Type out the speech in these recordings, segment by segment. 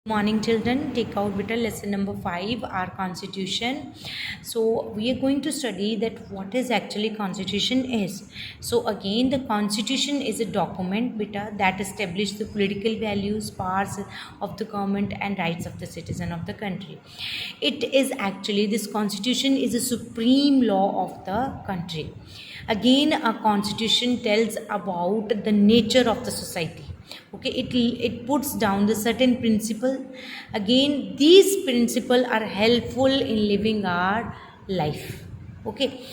Morning children, take out beta lesson number 5, our constitution. So we are going to study that what is actually constitution is. So again, the constitution is a document beta that establishes the political values, powers of the government and rights of the citizen of the country. It is actually, this constitution is a supreme law of the country. Again, a constitution tells about the nature of the society. Okay, it puts down the certain principle. Again, these principles are helpful in living our life. Okay,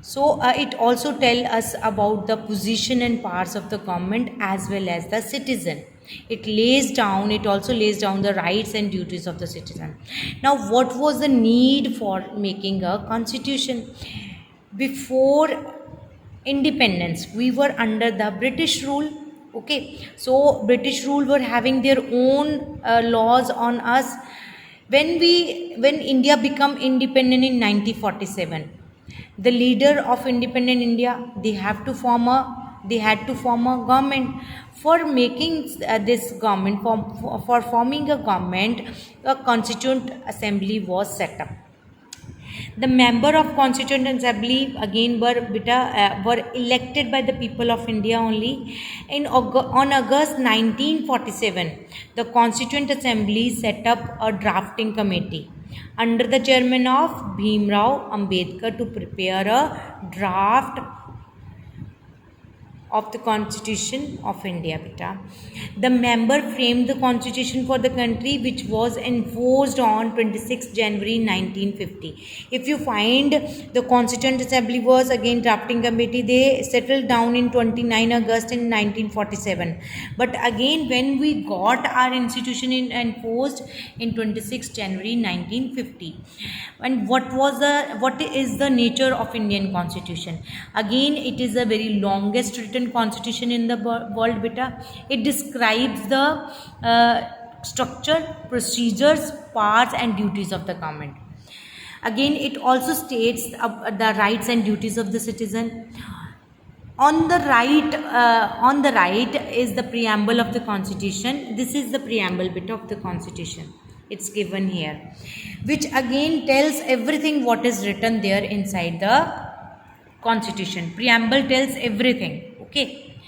so it also tell us about the position and powers of the government as well as the citizen. It also lays down the rights and duties of the citizen. Now, what was the need for making a constitution? Before independence, we were under the British rule. Okay, so British rule were having their own laws on us. When India become independent in 1947, the leader of independent India, they had to form a government. For making this government, for forming a government, a constituent assembly was set up. The member of Constituent Assembly again were elected by the people of India only. On August 1947, the Constituent Assembly set up a drafting committee under the chairman of Bhimrao Ambedkar to prepare a draft of the Constitution of India. The member framed the Constitution for the country, which was enforced on 26 January 1950. If you find, the Constituent Assembly was again drafting committee, they settled down in 29 August in 1947. But again, when we got our institution enforced in 26 January 1950. And what is the nature of Indian Constitution? Again, it is a very longest written constitution in the world. It describes the structure, procedures, powers and duties of the government. Again, it also states the rights and duties of the citizen. On the right is the preamble of the constitution. This is the preamble bit of the constitution. It's given here, which again tells everything what is written there inside the constitution. Preamble tells everything. Okay,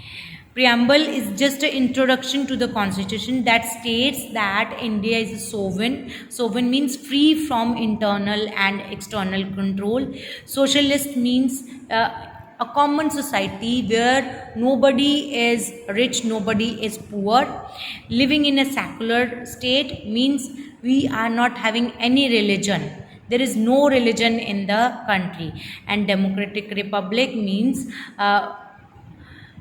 preamble is just an introduction to the constitution that states that India is a sovereign means free from internal and external control. Socialist means a common society where nobody is rich, nobody is poor. Living in a secular state means we are not having any religion. There is no religion in the country. And democratic republic means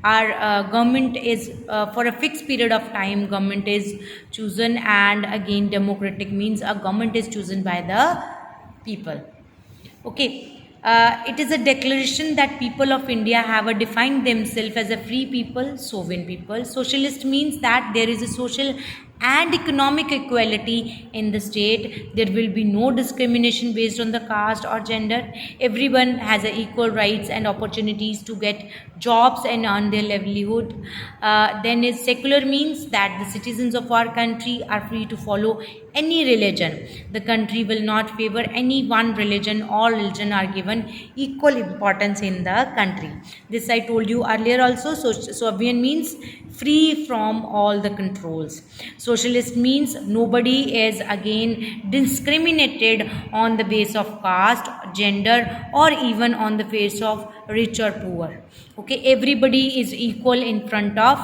our government is for a fixed period of time, government is chosen. And again, democratic means a government is chosen by the people. Okay, it is a declaration that people of India have defined themselves as a free people, sovereign people. Socialist means that there is a social and economic equality in the state. There will be no discrimination based on the caste or gender. Everyone has equal rights and opportunities to get jobs and earn their livelihood. Then is secular means that the citizens of our country are free to follow any religion. The country will not favor any one religion. All religion are given equal importance in the country. This I told you earlier also. Sovereign means free from all the controls. Socialist means nobody is again discriminated on the basis of caste, gender or even on the basis of rich or poor. Okay, everybody is equal in front of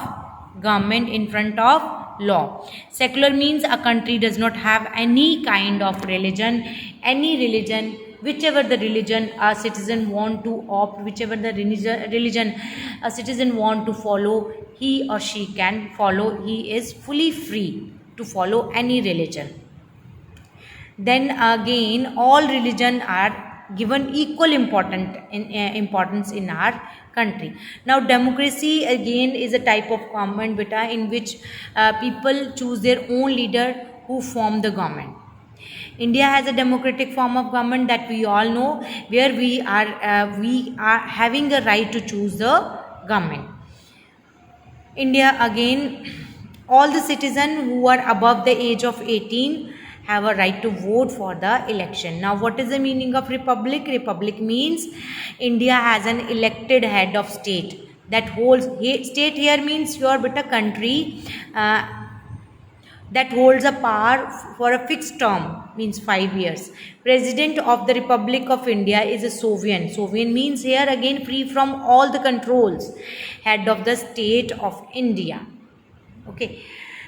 government, in front of law. Secular means a country does not have any kind of religion, whichever the religion a citizen want to opt, whichever the religion a citizen want to follow, he or she can follow. He is fully free to follow any religion. Then again, all religion are given equal importance in our country. Now, democracy again is a type of government in which people choose their own leader who form the government. India has a democratic form of government that we all know, where we are having a right to choose the government. India again All the citizens who are above the age of 18 have a right to vote for the election. Now, what is the meaning of republic? Republic means India has an elected head of state that holds, state here means your beta country, that holds a power for a fixed term, means 5 years. President of the Republic of India is a sovereign. Sovereign means here again free from all the controls. Head of the state of India. Okay.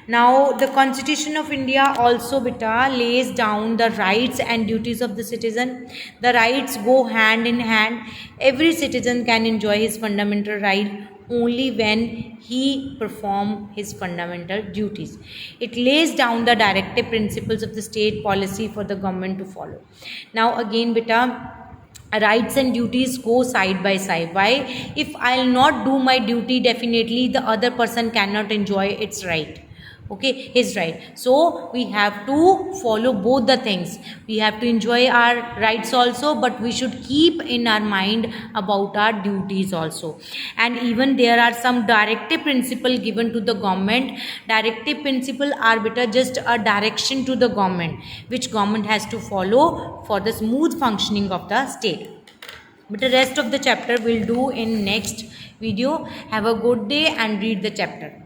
Now, the Constitution of India also beta lays down the rights and duties of the citizen. The rights go hand in hand. Every citizen can enjoy his fundamental right only when he perform his fundamental duties. It lays down the directive principles of the state policy for the government to follow. Now, again beta, rights and duties go side by side. Why? If I'll not do my duty, definitely the other person cannot enjoy its right. Okay, his right. So we have to follow both the things. We have to enjoy our rights also, but we should keep in our mind about our duties also. And even there are some directive principle given to the government. Directive principle are better just a direction to the government, which government has to follow for the smooth functioning of the state. But the rest of the chapter we'll do in next video. Have a good day and read the chapter.